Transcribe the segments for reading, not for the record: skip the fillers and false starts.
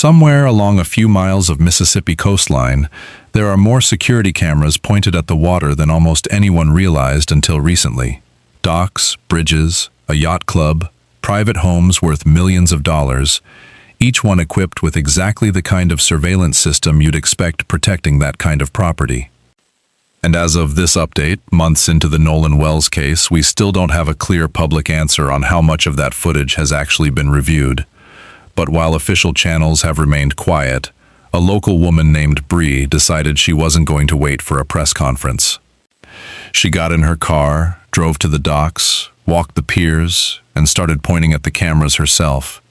Somewhere along a few miles of Mississippi coastline, there are more security cameras pointed at the water than almost anyone realized until recently. Docks, bridges, a yacht club, private homes worth millions of dollars, each one equipped with exactly the kind of surveillance system you'd expect protecting that kind of property. And as of this update, months into the Nolan Wells case, we still don't have a clear public answer on how much of that footage has actually been reviewed. But while official channels have remained quiet, a local woman named Bree decided she wasn't going to wait for a press conference. She got in her car, drove to the docks, walked the piers, and started pointing at the cameras herself.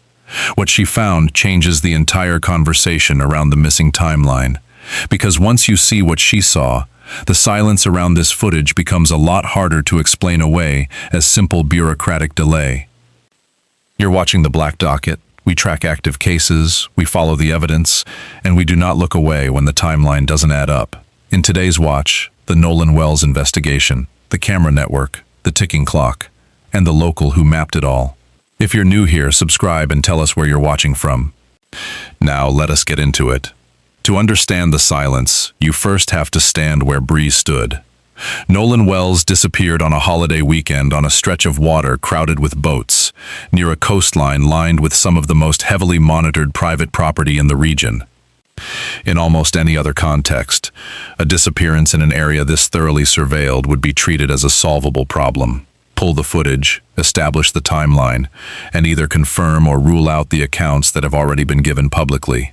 What she found changes the entire conversation around the missing timeline, because once you see what she saw, the silence around this footage becomes a lot harder to explain away as simple bureaucratic delay. You're watching the Black Docket. We track active cases, we follow the evidence, and we do not look away when the timeline doesn't add up. In today's watch, the Nolan Wells investigation, the camera network, the ticking clock, and the local who mapped it all. If you're new here, subscribe and tell us where you're watching from. Now let us get into it. To understand the silence, you first have to stand where Bree stood. Nolan Wells disappeared on a holiday weekend on a stretch of water crowded with boats, near a coastline lined with some of the most heavily monitored private property in the region. In almost any other context, a disappearance in an area this thoroughly surveilled would be treated as a solvable problem. Pull the footage, establish the timeline, and either confirm or rule out the accounts that have already been given publicly.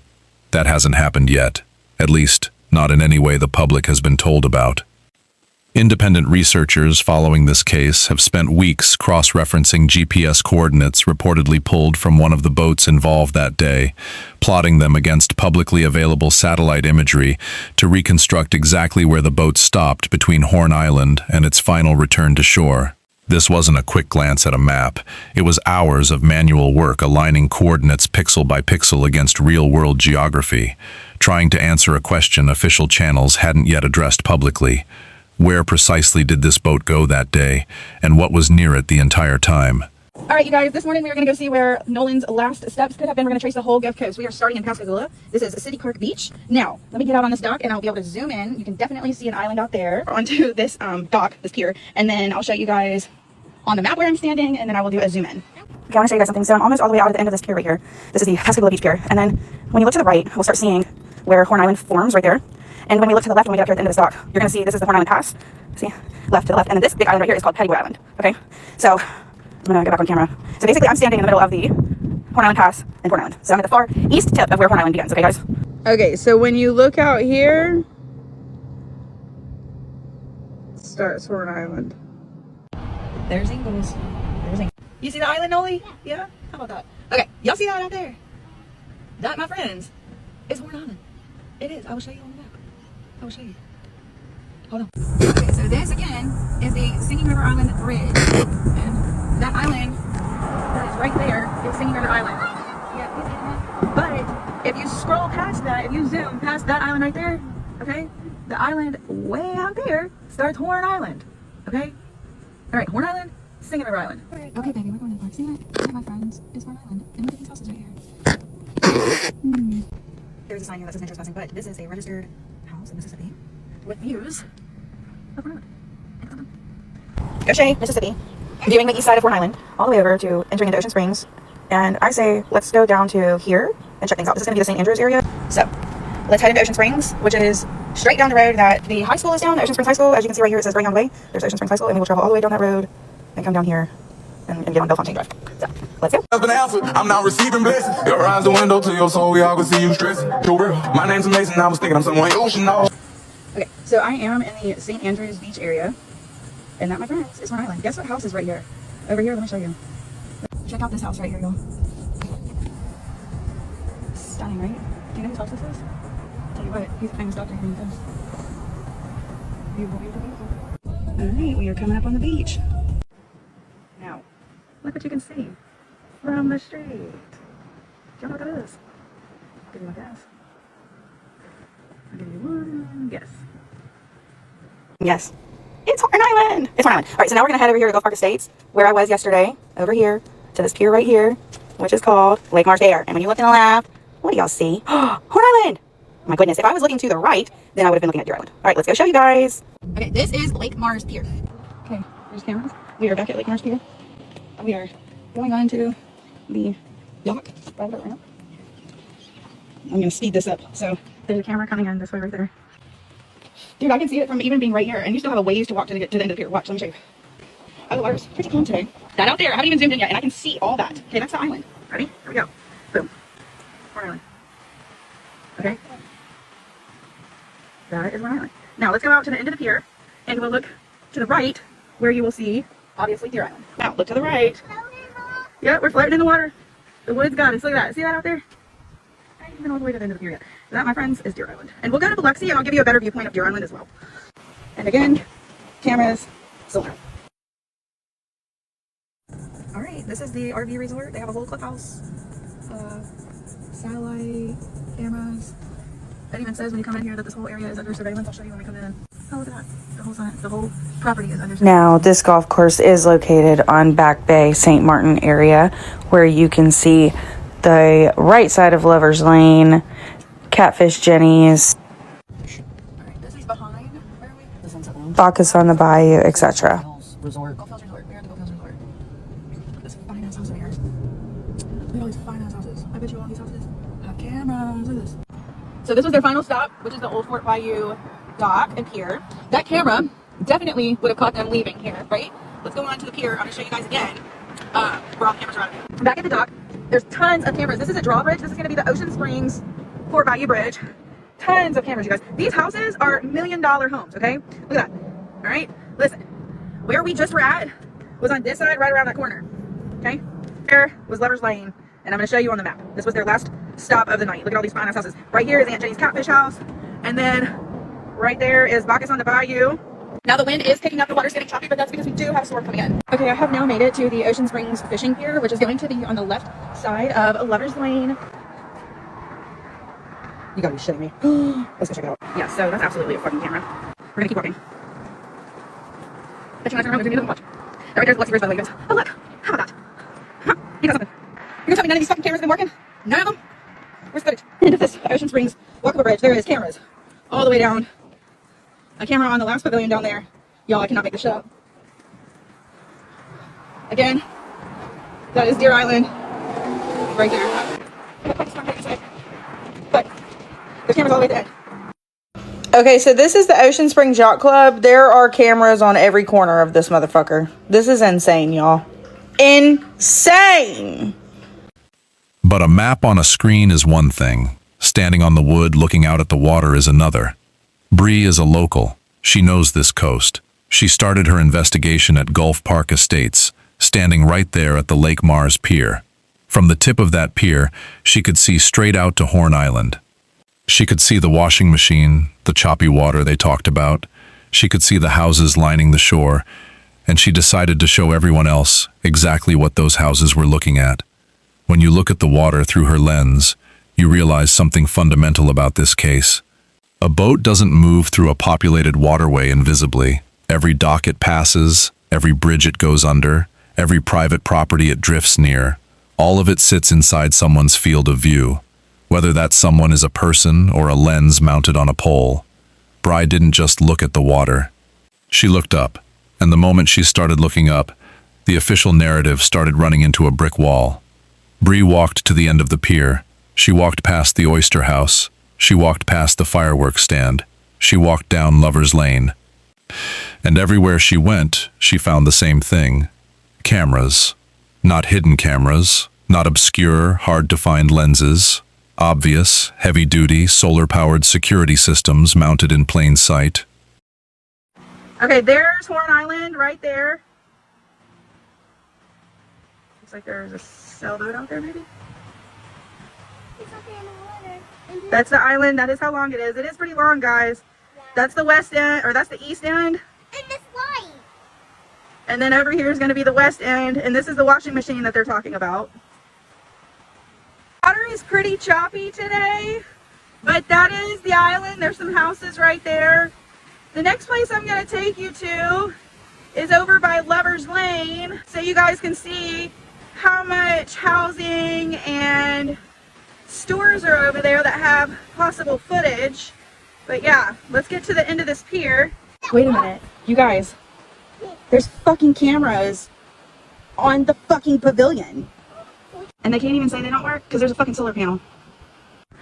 That hasn't happened yet, at least not in any way the public has been told about. Independent researchers following this case have spent weeks cross-referencing GPS coordinates reportedly pulled from one of the boats involved that day, plotting them against publicly available satellite imagery to reconstruct exactly where the boat stopped between Horn Island and its final return to shore. This wasn't a quick glance at a map. It was hours of manual work aligning coordinates pixel by pixel against real-world geography, trying to answer a question official channels hadn't yet addressed publicly. Where precisely did this boat go that day, and what was near it the entire time? All right, you guys, this morning we are going to go see where Nolan's last steps could have been. We're going to trace the whole Gulf Coast. We are starting in Pascagoula. This is City Park Beach. Now, let me get out on this dock and I'll be able to zoom in. You can definitely see an island out there onto this dock, this pier, and then I'll show you guys on the map where I'm standing, and then I will do a zoom in. Okay, I want to show you guys something. So I'm almost all the way out at the end of this pier right here. This is the Pascagoula Beach Pier, and then when you look to the right, we'll start seeing where Horn Island forms right there. And when we look to the left, when we get up here at the end of this dock, you're going to see this is the Horn Island Pass. See, left to the left. And then this big island right here is called Pettigrew Island. Okay, so I'm going to get back on camera. So basically, I'm standing in the middle of the Horn Island Pass and Horn Island. So I'm at the far east tip of where Horn Island begins. Okay, guys? Okay, so when you look out here, starts Horn Island. There's Ingles. There's Ingles. You see the island, Noli? Yeah? How about that? Okay, y'all see that out there? That, my friends, is Horn Island. It is. I will show you on the map. I will show you. Hold on. Okay, so this again is the Singing River Island Bridge. And that island that is right there is Singing River Island. Yeah, you see that? But if you scroll past that, if you zoom past that island right there, okay, the island way out there starts Horn Island. Okay? Alright, Horn Island, Singing River Island. Okay, baby, we're going to the park. See that? My friends, is Horn Island. And look at these houses right here. There's a sign here that says no trespassing, but this is a registered house in Mississippi with views of Horn Island. Goshen, Mississippi, viewing the east side of Horn Island, all the way over to entering into Ocean Springs. And I say, let's go down to here and check things out. This is going to be the St. Andrews area. So, let's head into Ocean Springs, which is straight down the road that the high school is down, Ocean Springs High School. As you can see right here, it says Greyhound Way. There's Ocean Springs High School, and we will travel all the way down that road and come down here and get on Bellefontaine Drive. So, let's go. I'm not receiving blessings. Your eyes the window to your soul. We all can see you stressing. My name's amazing. I was thinking I'm someone you should know. Okay, so I am in the St. Andrews Beach area, and that, my friends, is Horn Island. Guess what house is right here? Over here, let me show you. Check out this house right here, y'all. Stunning, right? Do you know whose house this is? Tell you what, he's a famous doctor here in this. Beautiful, beautiful, beautiful. Alright, we are coming up on the beach. Now, look what you can see from the street. Do you know what that is? I'll give you one guess. I'll give you one guess. Yes. It's Horn Island! It's Horn Island. Alright, so now we're going to head over here to Gulf Park Estates, where I was yesterday, over here, to this pier right here, which is called Lake Marsh Dare. And when you look to the left, What do y'all see? Horn Island! My goodness, if I was looking to the right, then I would have been looking at Deer Island. All right, let's go show you guys. Okay, this is Lake Mars Pier. Okay, there's cameras. We are back at Lake Mars Pier. We are going on to the dock right now. I'm going to speed this up. So there's a camera coming in this way right there. Dude, I can see it from even being right here, and you still have a ways to walk to get to the end of the pier. Watch, let me show you. Oh, the water's pretty calm today. That out there, I haven't even zoomed in yet, and I can see all that. Okay, that's the island. Ready? Here we go. Boom. Horn Island. Okay. That is Horn Island. Now, let's go out to the end of the pier, and we'll look to the right, where you will see, obviously, Deer Island. Now, look to the right. Yeah, we're floating in the water. The wood's got us. Look at that. See that out there? I ain't even all the way to the end of the pier yet. That, my friends, is Deer Island. And we'll go to Biloxi, and I'll give you a better viewpoint of Deer Island as well. And again, cameras, silver. All right, this is the RV resort. They have a whole clubhouse, satellite cameras. It even says when you come in here that this whole area is under surveillance. I'll show you when we come in. Oh, look at that. The whole property is under surveillance. Now, this golf course is located on Back Bay, St. Martin area, where you can see the right side of Lover's Lane, Catfish Jenny's, Alright, this is behind. Where are we? The Sunset Lounge. Bacchus on the Bayou, etc. Resort. Golf Hills Resort. We're at the Golf Hills Resort. Look at this fine ass house over here. Look at all these fine ass houses. I bet you all these houses have cameras. Look at this. So this was their final stop, which is the Old Fort Bayou dock and pier. That camera definitely would have caught them leaving here, right? Let's go on to the pier. I'm going to show you guys again where all the cameras are at. Back at the dock, there's tons of cameras. This is a drawbridge. This is going to be the Ocean Springs Fort Bayou Bridge. Tons of cameras, you guys. These houses are $1 million homes, okay? Look at that. All right? Listen, where we just were at was on this side, right around that corner, okay? There was Lover's Lane, and I'm going to show you on the map. This was their last stop of the night. Look at all these fine ass houses. Right here is Aunt Jenny's Catfish House, and then right there is Bacchus on the Bayou. Now the wind is picking up, the water's getting choppy, but that's because we do have a storm coming in. Okay, I have now made it to the Ocean Springs Fishing Pier, which is going to be on the left side of Lover's Lane. You gotta be shitting me. Let's go check it out. Yeah, so that's absolutely a fucking camera. We're gonna keep walking. Bet you guys remember to watch. Right there's Biloxi Bridge, by the way, guys. Oh, look. How about that? Huh. You got something. You're gonna tell me none of these fucking cameras have been working? None of them? Where's the footage? End of this Ocean Springs walkable bridge. There is cameras all the way down. A camera on the last pavilion down there. Y'all, I cannot make this shit up. Again, that is Deer Island. Right there. But there's cameras all the way to the end. Okay, so this is the Ocean Springs Yacht Club. There are cameras on every corner of this motherfucker. This is insane, y'all. Insane! But a map on a screen is one thing. Standing on the wood looking out at the water is another. Bree is a local. She knows this coast. She started her investigation at Gulf Park Estates, standing right there at the Lake Mars Pier. From the tip of that pier, she could see straight out to Horn Island. She could see the washing machine, the choppy water they talked about. She could see the houses lining the shore, and she decided to show everyone else exactly what those houses were looking at. When you look at the water through her lens, you realize something fundamental about this case. A boat doesn't move through a populated waterway invisibly. Every dock it passes, every bridge it goes under, every private property it drifts near, all of it sits inside someone's field of view. Whether that someone is a person or a lens mounted on a pole. Bri didn't just look at the water. She looked up, and the moment she started looking up, the official narrative started running into a brick wall. Bree walked to the end of the pier. She walked past the oyster house. She walked past the fireworks stand. She walked down Lover's Lane. And everywhere she went, she found the same thing. Cameras. Not hidden cameras, not obscure, hard-to-find lenses. Obvious, heavy-duty, solar-powered security systems mounted in plain sight. Okay, there's Horn Island right there. Looks like there's a sailboat out there, maybe? It's up there in the water. That's the island. That is how long it is. It is pretty long, guys. Yeah. That's the west end, or that's the east end. And this light. And then over here is going to be the west end, and this is the washing machine that they're talking about. Water is pretty choppy today, but that is the island. There's some houses right there. The next place I'm going to take you to is over by Lover's Lane, so you guys can see how much housing and stores are over there that have possible footage. But yeah, let's get to the end of this pier. Wait a minute, you guys. There's fucking cameras on the fucking pavilion. And they can't even say they don't work because there's a fucking solar panel.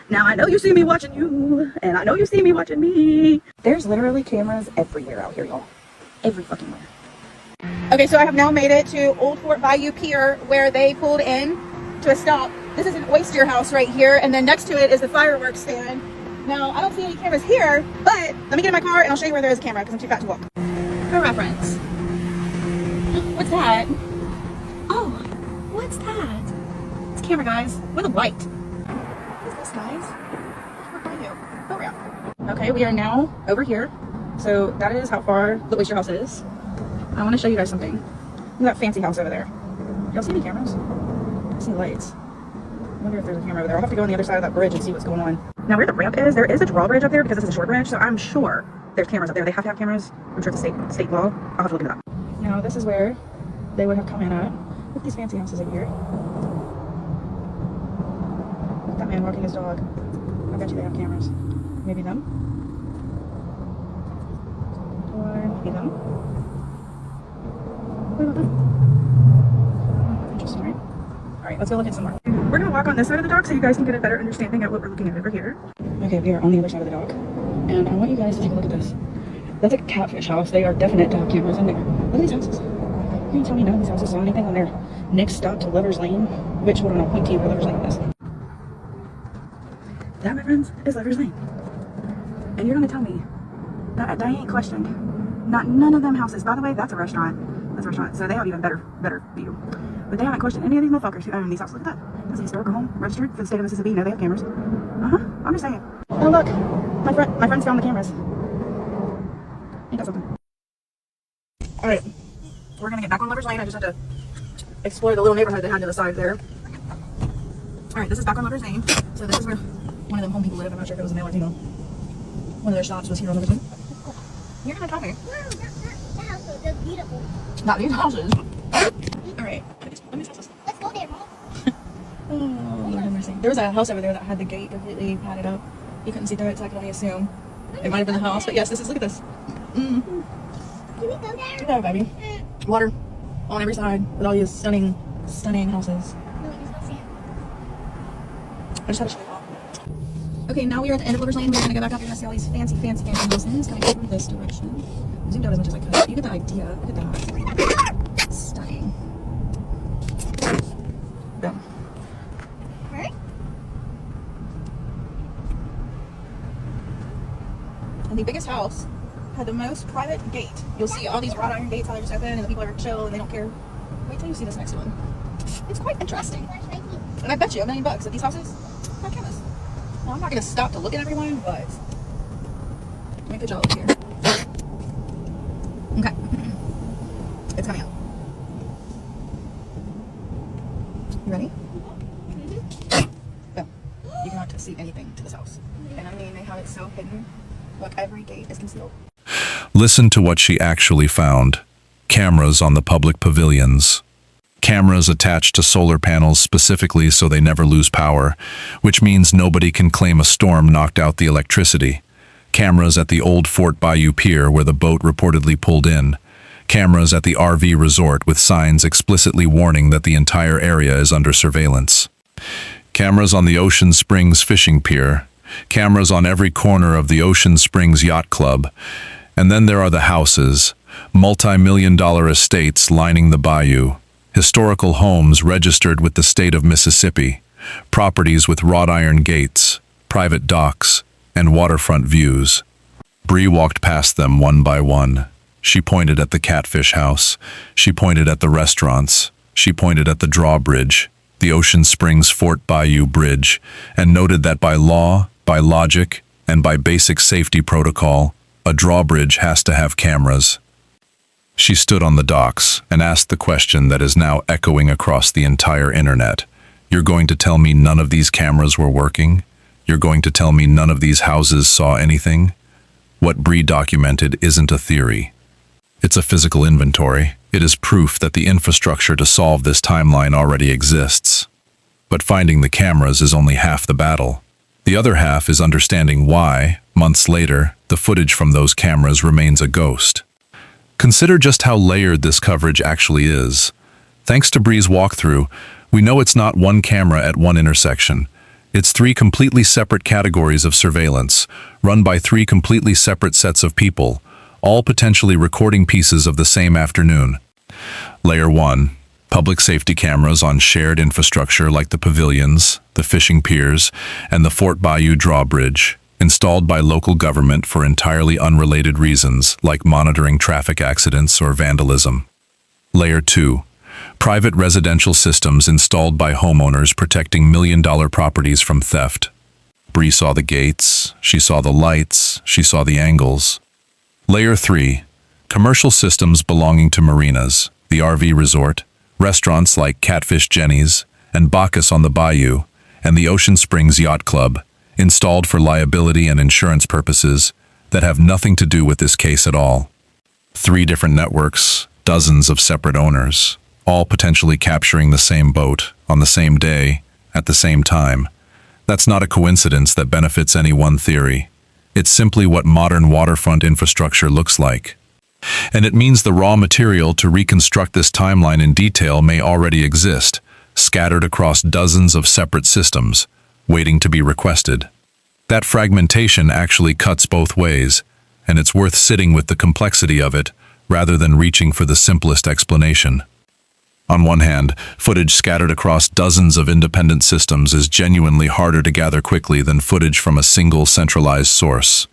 Now I know you see me watching you, and I know you see me watching me. There's literally cameras everywhere out here, y'all. Every fucking where. Okay, so I have now made it to Old Fort Bayou Pier where they pulled in to a stop. This is an oyster house right here, and then next to it is the fireworks stand. Now, I don't see any cameras here, but let me get in my car and I'll show you where there is a camera because I'm too fat to walk. For reference. What's that? Oh, what's that? It's a camera, guys, with a light. What is this, guys? Where are you? Oh, yeah. Okay, we are now over here. So that is how far the oyster house is. I want to show you guys something. Look at that fancy house over there. Y'all see any cameras? I see lights. I wonder if there's a camera over there. I'll have to go on the other side of that bridge and see what's going on. Now where the ramp is, there is a drawbridge up there because this is a short bridge, so I'm sure there's cameras up there. They have to have cameras. I'm sure it's a state law. I'll have to look into that. Now this is where they would have come in at. Look at these fancy houses over here. That man walking his dog. I bet you they have cameras. Maybe them? Or maybe them? What about them? Interesting, right? Alright, let's go look at some more. We're going to walk on this side of the dock so you guys can get a better understanding of what we're looking at over here. Okay, we are on the other side of the dock. And I want you guys to take a look at this. That's a catfish house. They are definite to have cameras in there. Look at these houses. You can tell me none of these houses saw anything on their next stop to Lover's Lane, which hold on, I'll point to you where Lover's Lane is. That, my friends, is Lover's Lane. And you're going to tell me that I ain't questioned. None of them houses. By the way, that's a restaurant. That's a restaurant. So they have even better view. But they haven't questioned any of these motherfuckers who own these houses. Look at that. That's a historical home registered for the state of Mississippi. You know they have cameras. I'm just saying. Oh look, my friends found the cameras. Ain't that something? All right, we're gonna get back on Lover's Lane. I just had to explore the little neighborhood they had to the side there. All right, this is back on Lover's Lane. So this is where one of them home people live. I'm not sure if it was a male or female. One of their shops was here on Lover's Lane. You're gonna tell me. No, that house was just beautiful. Not these houses. All right, let me tell this. Let's go there, Mom. Oh, Lord have mercy. There was a house over there that had the gate completely padded up. You couldn't see through it, so I could only assume it might have been the house. But yes, this is, look at this. Can we go there? Yeah, baby. Water on every side with all these stunning houses. No, there's no sand. I just had to show you all. Okay, now we are at the end of Lover's Lane. We're gonna go back up. You're gonna see all these fancy houses coming from this direction. I zoomed out as much as I could. You get the idea. Look at that. Stunning. Boom. Right? And the biggest house had the most private gate. You'll see all these wrought iron gates how they're just open and the people are chill and they don't care. Wait till you see this next one. It's quite interesting. And I bet you $1 million that these houses have cameras. Now, I'm not going to stop to look at everyone, but let me put y'all up here. Okay. It's coming up. You ready? Boom. You cannot see anything to this house. And I mean, they have it so hidden. Look, every gate is concealed. Listen to what she actually found. Cameras on the public pavilions. Cameras attached to solar panels specifically so they never lose power, which means nobody can claim a storm knocked out the electricity. Cameras at the old Fort Bayou Pier where the boat reportedly pulled in. Cameras at the RV resort with signs explicitly warning that the entire area is under surveillance. Cameras on the Ocean Springs fishing pier. Cameras on every corner of the Ocean Springs Yacht Club. And then there are the houses, multi-million-dollar estates lining the bayou, historical homes registered with the state of Mississippi, properties with wrought iron gates, private docks, and waterfront views. Bree walked past them one by one. She pointed at the catfish house. She pointed at the restaurants. She pointed at the drawbridge, the Ocean Springs Fort Bayou Bridge, and noted that by law, by logic, and by basic safety protocol, a drawbridge has to have cameras. She stood on the docks and asked the question that is now echoing across the entire internet. You're going to tell me none of these cameras were working? You're going to tell me none of these houses saw anything? What Bree documented isn't a theory. It's a physical inventory. It is proof that the infrastructure to solve this timeline already exists. But finding the cameras is only half the battle. The other half is understanding why, months later, the footage from those cameras remains a ghost. Consider just how layered this coverage actually is. Thanks to Bree's walkthrough, we know it's not one camera at one intersection. It's three completely separate categories of surveillance, run by three completely separate sets of people, all potentially recording pieces of the same afternoon. Layer 1. Public safety cameras on shared infrastructure like the pavilions, the fishing piers, and the Fort Bayou drawbridge, installed by local government for entirely unrelated reasons like monitoring traffic accidents or vandalism. Layer 2. Private residential systems installed by homeowners protecting million-dollar properties from theft. Bree saw the gates, she saw the lights, she saw the angles. Layer 3. Commercial systems belonging to marinas, the RV resort, restaurants like Catfish Jenny's and Bacchus on the Bayou, and the Ocean Springs Yacht Club, installed for liability and insurance purposes that have nothing to do with this case at all. 3 different networks, dozens of separate owners, all potentially capturing the same boat, on the same day, at the same time. That's not a coincidence that benefits any one theory. It's simply what modern waterfront infrastructure looks like. And it means the raw material to reconstruct this timeline in detail may already exist, scattered across dozens of separate systems, waiting to be requested. That fragmentation actually cuts both ways, and it's worth sitting with the complexity of it, rather than reaching for the simplest explanation. On one hand, footage scattered across dozens of independent systems is genuinely harder to gather quickly than footage from a single centralized source.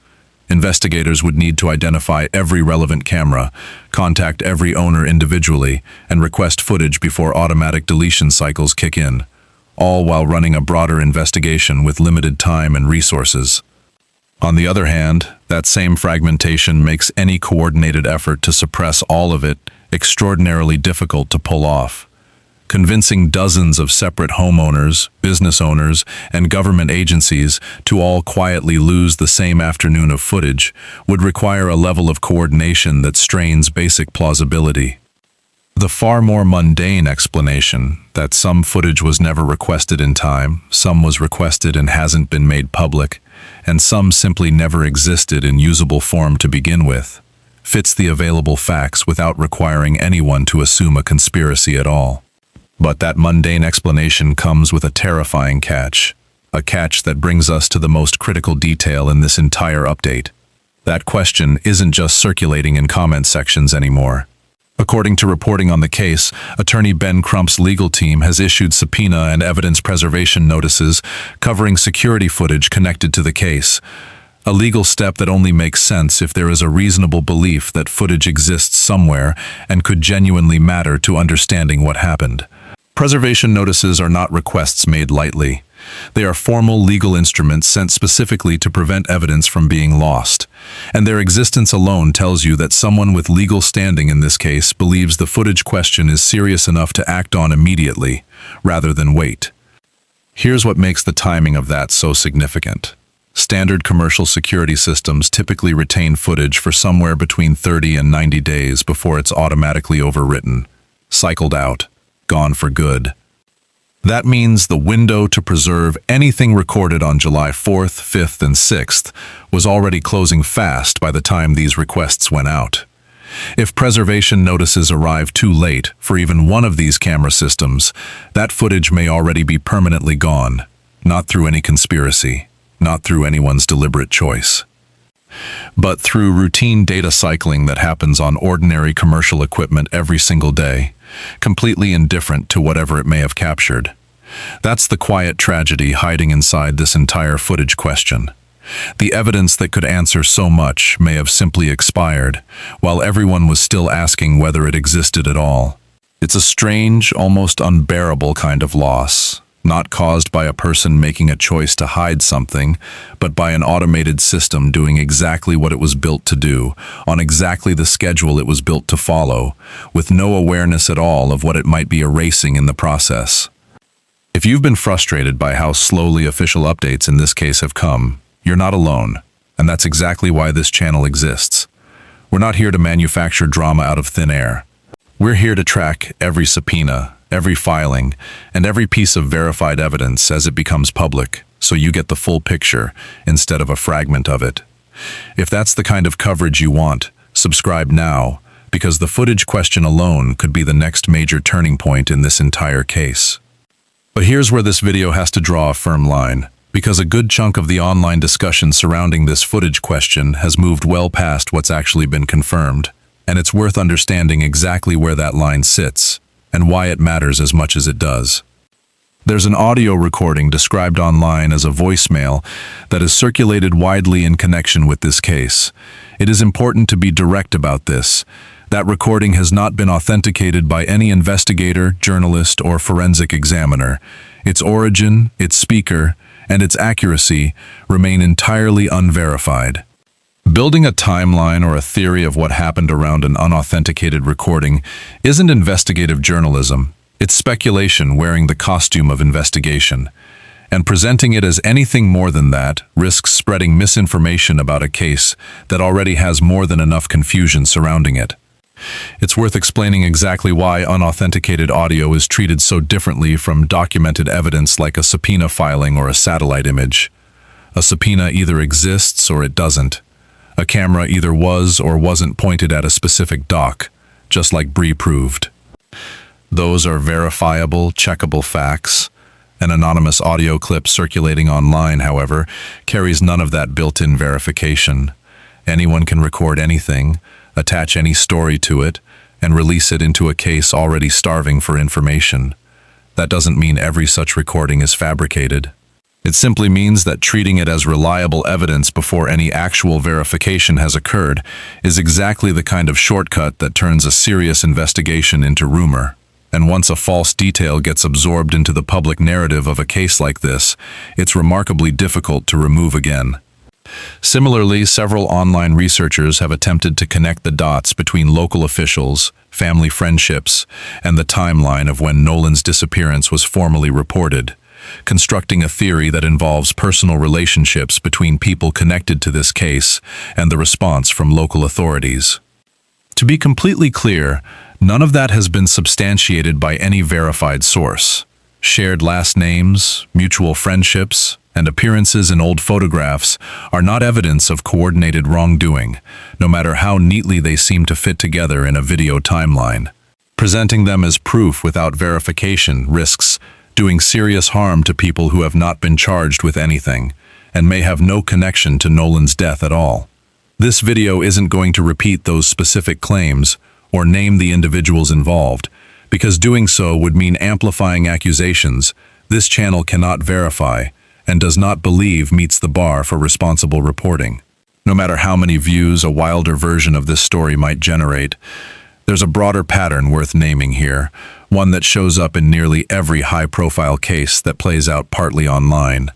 Investigators would need to identify every relevant camera, contact every owner individually, and request footage before automatic deletion cycles kick in, all while running a broader investigation with limited time and resources. On the other hand, that same fragmentation makes any coordinated effort to suppress all of it extraordinarily difficult to pull off. Convincing dozens of separate homeowners, business owners, and government agencies to all quietly lose the same afternoon of footage would require a level of coordination that strains basic plausibility. The far more mundane explanation, that some footage was never requested in time, some was requested and hasn't been made public, and some simply never existed in usable form to begin with, fits the available facts without requiring anyone to assume a conspiracy at all. But that mundane explanation comes with a terrifying catch, a catch that brings us to the most critical detail in this entire update. That question isn't just circulating in comment sections anymore. According to reporting on the case, attorney Ben Crump's legal team has issued subpoena and evidence preservation notices covering security footage connected to the case, a legal step that only makes sense if there is a reasonable belief that footage exists somewhere and could genuinely matter to understanding what happened. Preservation notices are not requests made lightly. They are formal legal instruments sent specifically to prevent evidence from being lost, and their existence alone tells you that someone with legal standing in this case believes the footage question is serious enough to act on immediately, rather than wait. Here's what makes the timing of that so significant. Standard commercial security systems typically retain footage for somewhere between 30 and 90 days before it's automatically overwritten, cycled out, gone for good. That means the window to preserve anything recorded on July 4th, 5th, and 6th was already closing fast by the time these requests went out. If preservation notices arrive too late for even one of these camera systems, that footage may already be permanently gone, not through any conspiracy, not through anyone's deliberate choice, but through routine data cycling that happens on ordinary commercial equipment every single day, completely indifferent to whatever it may have captured. That's the quiet tragedy hiding inside this entire footage question. The evidence that could answer so much may have simply expired, while everyone was still asking whether it existed at all. It's a strange, almost unbearable kind of loss, not caused by a person making a choice to hide something, but by an automated system doing exactly what it was built to do, on exactly the schedule it was built to follow, with no awareness at all of what it might be erasing in the process. If you've been frustrated by how slowly official updates in this case have come, you're not alone, and that's exactly why this channel exists. We're not here to manufacture drama out of thin air. We're here to track every subpoena, every filing, and every piece of verified evidence as it becomes public, so you get the full picture instead of a fragment of it. If that's the kind of coverage you want, subscribe now, because the footage question alone could be the next major turning point in this entire case. But here's where this video has to draw a firm line, because a good chunk of the online discussion surrounding this footage question has moved well past what's actually been confirmed, and it's worth understanding exactly where that line sits and why it matters as much as it does. There's an audio recording described online as a voicemail that is circulated widely in connection with this case. It is important to be direct about this. That recording has not been authenticated by any investigator, journalist, or forensic examiner. Its origin, its speaker, and its accuracy remain entirely unverified. Building a timeline or a theory of what happened around an unauthenticated recording isn't investigative journalism. It's speculation wearing the costume of investigation. And presenting it as anything more than that risks spreading misinformation about a case that already has more than enough confusion surrounding it. It's worth explaining exactly why unauthenticated audio is treated so differently from documented evidence like a subpoena filing or a satellite image. A subpoena either exists or it doesn't. A camera either was or wasn't pointed at a specific dock, just like Bree proved. Those are verifiable, checkable facts. An anonymous audio clip circulating online, however, carries none of that built-in verification. Anyone can record anything, attach any story to it, and release it into a case already starving for information. That doesn't mean every such recording is fabricated. It simply means that treating it as reliable evidence before any actual verification has occurred is exactly the kind of shortcut that turns a serious investigation into rumor. And once a false detail gets absorbed into the public narrative of a case like this, it's remarkably difficult to remove again. Similarly, several online researchers have attempted to connect the dots between local officials, family friendships, and the timeline of when Nolan's disappearance was formally reported, constructing a theory that involves personal relationships between people connected to this case and the response from local authorities. To be completely clear, none of that has been substantiated by any verified source. Shared last names, mutual friendships, and appearances in old photographs are not evidence of coordinated wrongdoing, no matter how neatly they seem to fit together in a video timeline. Presenting them as proof without verification risks doing serious harm to people who have not been charged with anything, and may have no connection to Nolan's death at all. This video isn't going to repeat those specific claims or name the individuals involved, because doing so would mean amplifying accusations this channel cannot verify and does not believe meets the bar for responsible reporting. No matter how many views a wilder version of this story might generate, there's a broader pattern worth naming here, one that shows up in nearly every high-profile case that plays out partly online.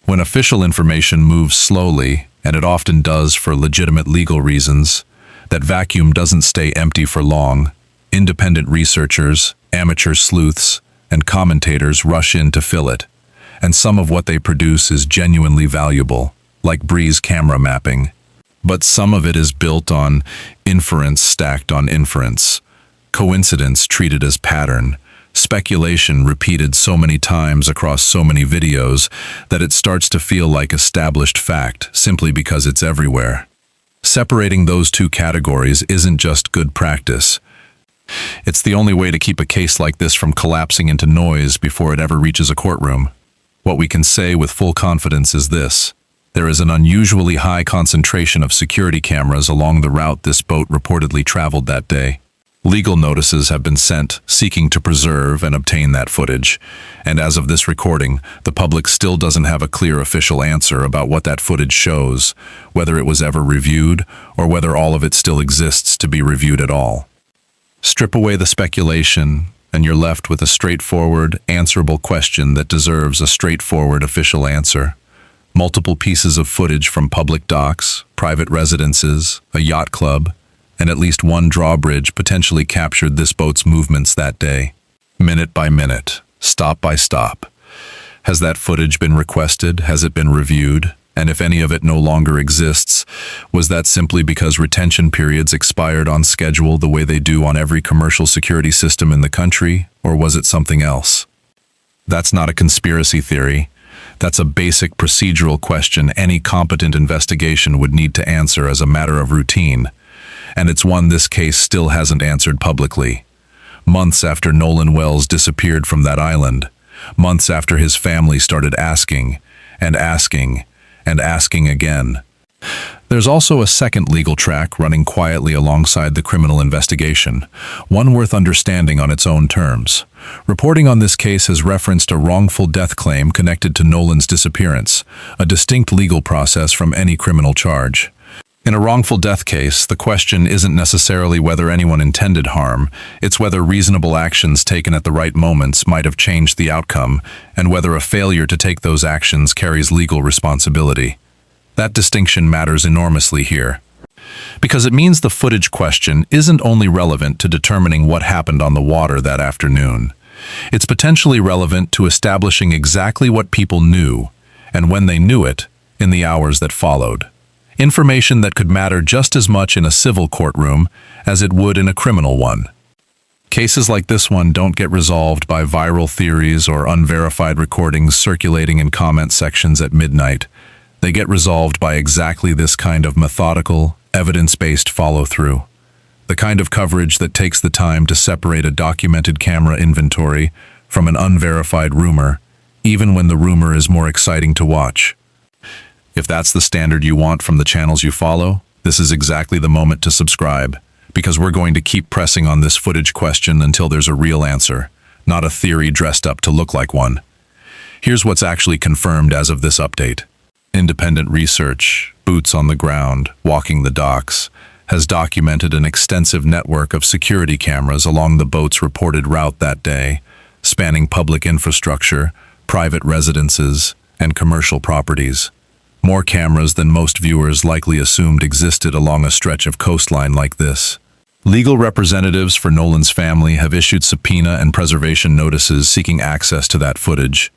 When official information moves slowly, and it often does for legitimate legal reasons, that vacuum doesn't stay empty for long. Independent researchers, amateur sleuths, and commentators rush in to fill it, and some of what they produce is genuinely valuable, like Bree's camera mapping. But some of it is built on inference stacked on inference, coincidence treated as pattern, speculation repeated so many times across so many videos that it starts to feel like established fact simply because it's everywhere. Separating those two categories isn't just good practice. It's the only way to keep a case like this from collapsing into noise before it ever reaches a courtroom. What we can say with full confidence is this: there is an unusually high concentration of security cameras along the route this boat reportedly traveled that day. Legal notices have been sent seeking to preserve and obtain that footage, and as of this recording, the public still doesn't have a clear official answer about what that footage shows, whether it was ever reviewed or whether all of it still exists to be reviewed at all. Strip away the speculation, and you're left with a straightforward, answerable question that deserves a straightforward official answer. Multiple pieces of footage from public docks, private residences, a yacht club, and at least one drawbridge potentially captured this boat's movements that day. Minute by minute, stop by stop. Has that footage been requested? Has it been reviewed? And if any of it no longer exists, was that simply because retention periods expired on schedule the way they do on every commercial security system in the country, or was it something else? That's not a conspiracy theory. That's a basic procedural question any competent investigation would need to answer as a matter of routine. And it's one this case still hasn't answered publicly. Months after Nolan Wells disappeared from that island, months after his family started asking and asking and asking again. There's also a second legal track running quietly alongside the criminal investigation, one worth understanding on its own terms. Reporting on this case has referenced a wrongful death claim connected to Nolan's disappearance, a distinct legal process from any criminal charge. In a wrongful death case, the question isn't necessarily whether anyone intended harm, it's whether reasonable actions taken at the right moments might have changed the outcome, and whether a failure to take those actions carries legal responsibility. That distinction matters enormously here, because it means the footage question isn't only relevant to determining what happened on the water that afternoon. It's potentially relevant to establishing exactly what people knew, and when they knew it, in the hours that followed. Information that could matter just as much in a civil courtroom as it would in a criminal one. Cases like this one don't get resolved by viral theories or unverified recordings circulating in comment sections at midnight. They get resolved by exactly this kind of methodical, evidence-based follow-through. The kind of coverage that takes the time to separate a documented camera inventory from an unverified rumor, even when the rumor is more exciting to watch. If that's the standard you want from the channels you follow, this is exactly the moment to subscribe, because we're going to keep pressing on this footage question until there's a real answer, not a theory dressed up to look like one. Here's what's actually confirmed as of this update. Independent research, boots on the ground, walking the docks, has documented an extensive network of security cameras along the boat's reported route that day, spanning public infrastructure, private residences, and commercial properties. More cameras than most viewers likely assumed existed along a stretch of coastline like this. Legal representatives for Nolan's family have issued subpoena and preservation notices seeking access to that footage.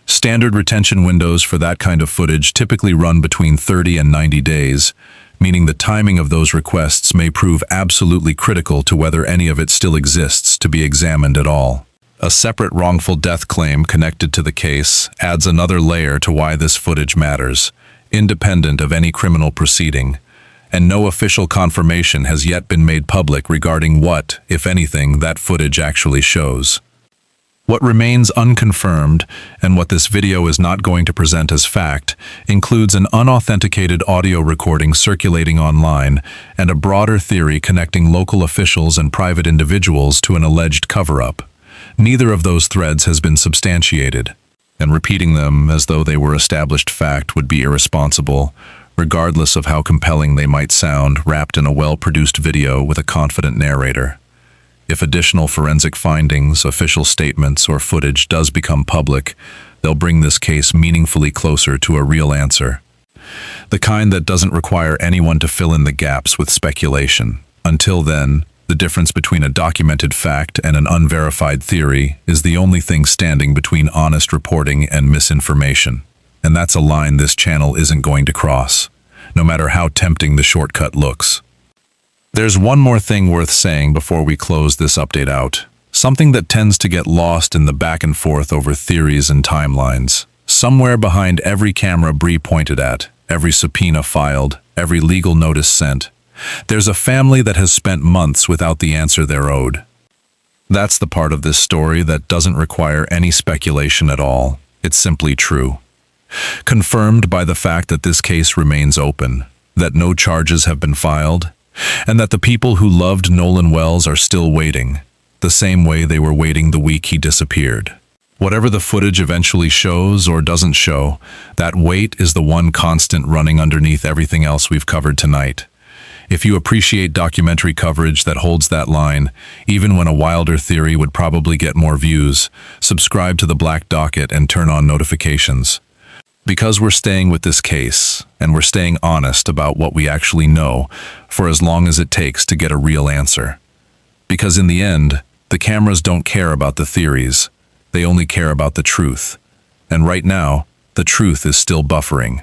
Standard retention windows for that kind of footage typically run between 30 and 90 days, meaning the timing of those requests may prove absolutely critical to whether any of it still exists to be examined at all. A separate wrongful death claim connected to the case adds another layer to why this footage matters, independent of any criminal proceeding, and no official confirmation has yet been made public regarding what, if anything, that footage actually shows. What remains unconfirmed, and what this video is not going to present as fact, includes an unauthenticated audio recording circulating online and a broader theory connecting local officials and private individuals to an alleged cover-up. Neither of those threads has been substantiated, and repeating them as though they were established fact would be irresponsible, regardless of how compelling they might sound wrapped in a well-produced video with a confident narrator. If additional forensic findings, official statements, or footage does become public, they'll bring this case meaningfully closer to a real answer. The kind that doesn't require anyone to fill in the gaps with speculation. Until then, the difference between a documented fact and an unverified theory is the only thing standing between honest reporting and misinformation. And that's a line this channel isn't going to cross, no matter how tempting the shortcut looks. There's one more thing worth saying before we close this update out. Something that tends to get lost in the back and forth over theories and timelines. Somewhere behind every camera Bree pointed at, every subpoena filed, every legal notice sent, there's a family that has spent months without the answer they're owed. That's the part of this story that doesn't require any speculation at all. It's simply true. Confirmed by the fact that this case remains open, that no charges have been filed, and that the people who loved Nolan Wells are still waiting, the same way they were waiting the week he disappeared. Whatever the footage eventually shows or doesn't show, that wait is the one constant running underneath everything else we've covered tonight. If you appreciate documentary coverage that holds that line, even when a wilder theory would probably get more views, subscribe to the Black Docket and turn on notifications. Because we're staying with this case, and we're staying honest about what we actually know for as long as it takes to get a real answer. Because in the end, the cameras don't care about the theories, they only care about the truth. And right now, the truth is still buffering.